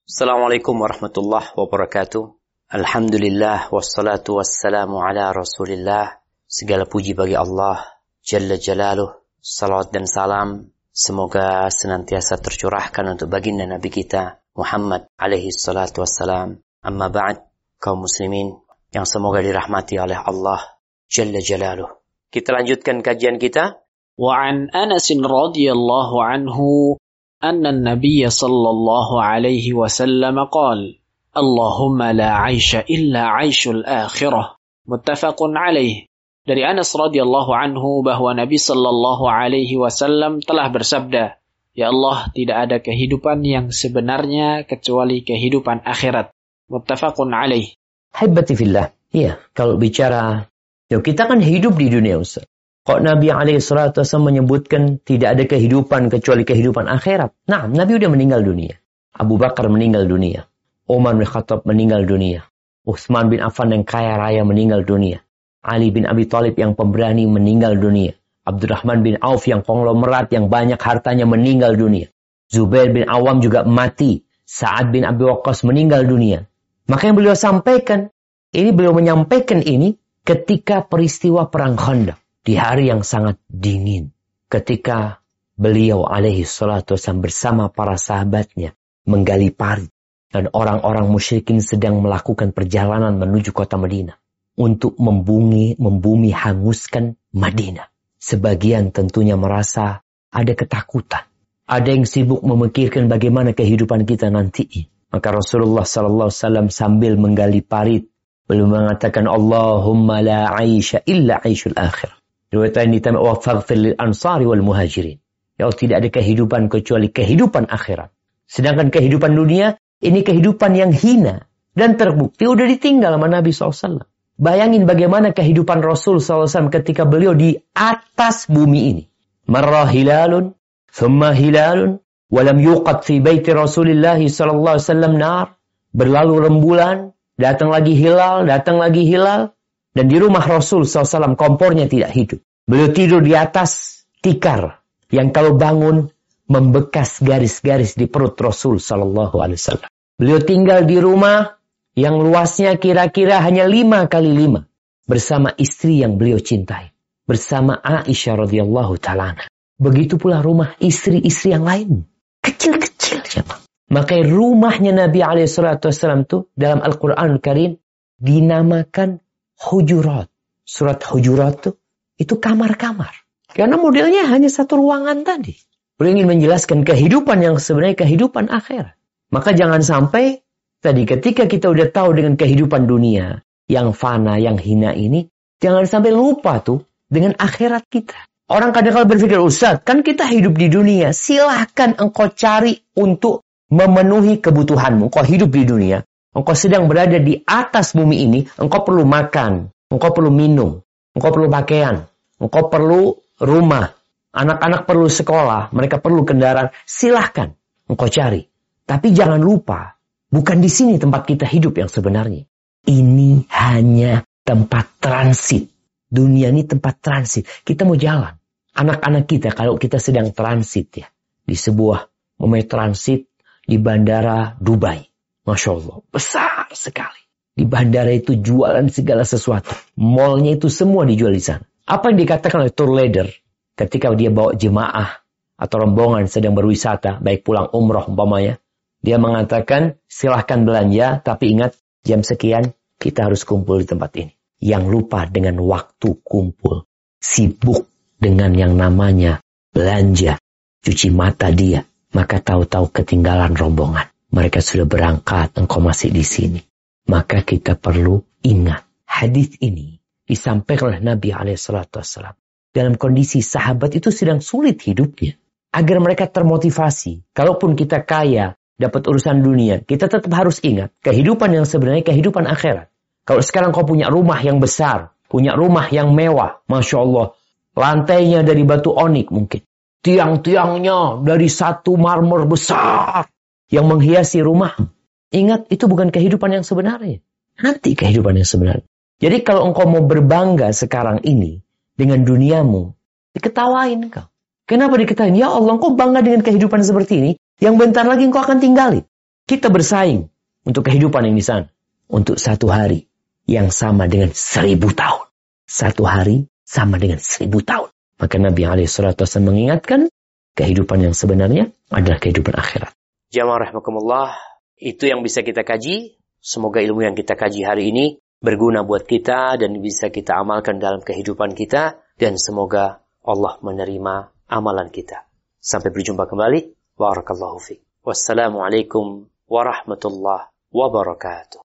Assalamualaikum warahmatullahi wabarakatuh. Alhamdulillah wassalatu wassalamu ala Rasulillah. Segala puji bagi Allah Jalla Jalaluh. Salawat dan salam semoga senantiasa tercurahkan untuk baginda Nabi kita Muhammad alaihi salatu wassalam. Amma ba'd, kaum muslimin yang semoga dirahmati oleh Allah Jalla Jalaluh. Kita lanjutkan kajian kita. Wa an Anas radhiyallahu anhu أن النبي صلى الله عليه وسلم قال اللهم لا عيش إلا عيش الآخرة متفق عليه. Dari Anas radhiyallahu anhu bahwa Nabi sallallahu alaihi wasallam telah bersabda, Ya Allah, tidak ada kehidupan yang sebenarnya kecuali kehidupan akhirat. Muttafaqun alaih. Haibati fillah. Iya, kalau bicara, kita kan hidup di dunia, Ustaz. Kok Nabi SAW menyebutkan tidak ada kehidupan kecuali kehidupan akhirat? Nah, Nabi udah meninggal dunia. Abu Bakar meninggal dunia. Umar bin Khattab meninggal dunia. Utsman bin Affan yang kaya raya meninggal dunia. Ali bin Abi Thalib yang pemberani meninggal dunia. Abdurrahman bin Auf yang konglomerat yang banyak hartanya meninggal dunia. Zubair bin Awam juga mati. Sa'ad bin Abi Waqqas meninggal dunia. Maka yang beliau sampaikan, beliau menyampaikan ini ketika peristiwa Perang Khandaq. Di hari yang sangat dingin, ketika beliau alaihi salatu wasallam bersama para sahabatnya menggali parit dan orang-orang musyrikin sedang melakukan perjalanan menuju kota Madinah untuk membumi hanguskan Madinah. Sebagian tentunya merasa ada ketakutan, ada yang sibuk memikirkan bagaimana kehidupan kita nanti. Maka Rasulullah sallallahu alaihi wasallam sambil menggali parit beliau mengatakan Allahumma la aisha illa aishul akhir. Riwayat lain ditambah wa faghfir lil ansari wal muhajirin. Ya Allah, tidak ada kehidupan kecuali kehidupan akhirat. Sedangkan kehidupan dunia ini kehidupan yang hina dan terbukti udah ditinggal sama Nabi SAW. Bayangin bagaimana kehidupan Rasul SAW ketika beliau di atas bumi ini. Marra hilalun, thumma hilalun, walam yuqad fi baiti Rasulillah SAW nar. Berlalu rembulan, datang lagi hilal, dan di rumah Rasul SAW kompornya tidak hidup. Beliau tidur di atas tikar yang kalau bangun membekas garis-garis di perut Rasul SAW. Beliau tinggal di rumah yang luasnya kira-kira hanya 5x5 bersama istri yang beliau cintai. Bersama Aisyah radhiyallahu ta'ala. Begitu pula rumah istri-istri yang lain. Kecil-kecil. Maka rumahnya Nabi SAW itu dalam Al-Quran Karim dinamakan Hujurat. Surat Hujurat itu kamar-kamar. Karena modelnya hanya satu ruangan tadi. Beliau ingin menjelaskan kehidupan yang sebenarnya kehidupan akhirat. Maka jangan sampai tadi ketika kita udah tahu dengan kehidupan dunia yang fana, yang hina ini, jangan sampai lupa dengan akhirat kita. Orang kadang-kadang berpikir, Ustaz, kan kita hidup di dunia. Silahkan engkau cari untuk memenuhi kebutuhanmu. Engkau hidup di dunia. Engkau sedang berada di atas bumi ini, engkau perlu makan, engkau perlu minum, engkau perlu pakaian, engkau perlu rumah, anak-anak perlu sekolah, mereka perlu kendaraan. Silahkan engkau cari. Tapi jangan lupa, bukan di sini tempat kita hidup yang sebenarnya. Ini hanya tempat transit. Dunia ini tempat transit. Kita mau jalan. Anak-anak kita kalau kita sedang transit ya, di sebuah transit di bandara Dubai. Masya Allah, besar sekali. Di bandara itu jualan segala sesuatu. Mallnya itu semua dijual di sana. Apa yang dikatakan oleh tour leader ketika dia bawa jemaah atau rombongan sedang berwisata, baik pulang umroh umpamanya, dia mengatakan silahkan belanja, tapi ingat jam sekian kita harus kumpul di tempat ini. Yang lupa dengan waktu kumpul, sibuk dengan yang namanya belanja, cuci mata dia, maka tahu-tahu ketinggalan rombongan. Mereka sudah berangkat, engkau masih di sini. Maka kita perlu ingat. Hadis ini disampaikan oleh Nabi SAW. Dalam kondisi sahabat itu sedang sulit hidupnya. Agar mereka termotivasi. Kalaupun kita kaya, dapat urusan dunia, kita tetap harus ingat. Kehidupan yang sebenarnya kehidupan akhirat. Kalau sekarang kau punya rumah yang besar, punya rumah yang mewah, Masya Allah. Lantainya dari batu onik mungkin. Tiang-tiangnya dari satu marmer besar yang menghiasi rumah. Ingat, itu bukan kehidupan yang sebenarnya. Nanti kehidupan yang sebenarnya. Jadi kalau engkau mau berbangga sekarang ini dengan duniamu, diketawain kau. Kenapa diketawain? Ya Allah, engkau bangga dengan kehidupan seperti ini, yang bentar lagi engkau akan tinggalin. Kita bersaing untuk kehidupan yang di sana. Untuk satu hari yang sama dengan 1000 tahun. Satu hari sama dengan 1000 tahun. Maka Nabi SAW mengingatkan kehidupan yang sebenarnya adalah kehidupan akhirat. Jamaah rahimakumullah, itu yang bisa kita kaji. Semoga ilmu yang kita kaji hari ini berguna buat kita dan bisa kita amalkan dalam kehidupan kita. Dan semoga Allah menerima amalan kita. Sampai berjumpa kembali. Barakallahu fiik. Wassalamualaikum warahmatullahi wabarakatuh.